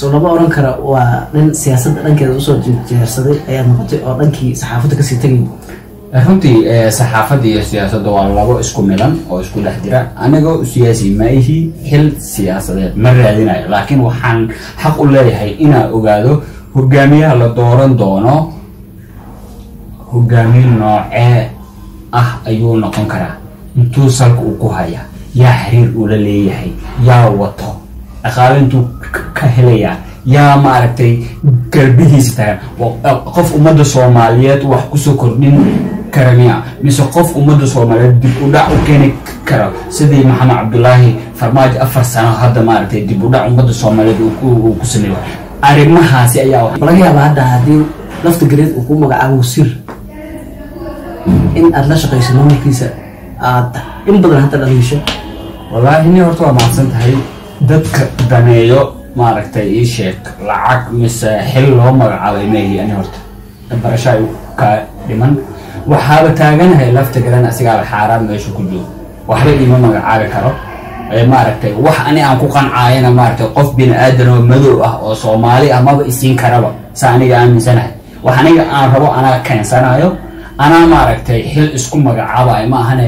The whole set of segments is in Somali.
lama oran kara waa nin siyaasadda dhankeeda u soo jeersaday ayaa noqotay oo dhankii saxaafadda ka sii tagay runtii saxaafadda iyo siyaasadda waa labo isku milan oo isku dhex jira anagoo siyaasi ma ihi xil siyaasadeed ma raadinayo laakiin waxaan xaq u leeyahay inaan ogaado hogaamiyaha la dooran doono hogaamiye noocee ah ayuu noqon karaa intuu salka uu ku haya yaa xiriir uu la leeyahay yaa wato aqaalintu ka helaya yaa maaragtay galbihiisa tagan qof ummadda Soomaaliyeed wax ku soo kordhin karamiya mise qof ummadda Soomaaliyeed dib u dhac u keeni karo sidii Maxamed Cabdullaahi Farmaajo 4 sano hadda maaragtay dib u dhac ummadda Soomaaliyeed uu ku sameeyo arrimahaasi ayaa laga yaabaa hadda haddii lafta gareed uu ku magacaabo sir in aad la shaqayso markiisa aad in badan hadda dhaliisho wallahi ni horta waa macsan tahay dadka daneeyo maaragtay ii sheeg lacag mise xil loo magacaabay meeyi ani horta barasho ay ka dhiman waxaaba taaganahay lafta garan asigaa xaaraan meesha ku jiro waxba iima magacaabi karo maaragtay wax ani aan ku qancayna maaragtay qof bin aadan oo madow ah oo Soomaali ah maba isiin karaba saaniga aaminsanahay wax aniga aan rabo ana keensanayo ana maaragtay xil isku magacaabay ma ahane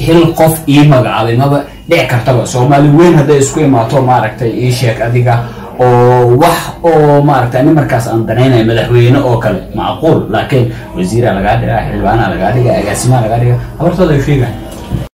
xil qof ii magacaabay maba dhici kartaba Soomaali weyn haday isku imaato maaragtay ii sheeg adiga oo wax oo maaragtay markaas aan danaynayo madaxweyne oo kale macquul laakiin wasiir laga dhigaa xildhibaan laga dhigaa agaasima laga dhigaa hortooda ay sheegaan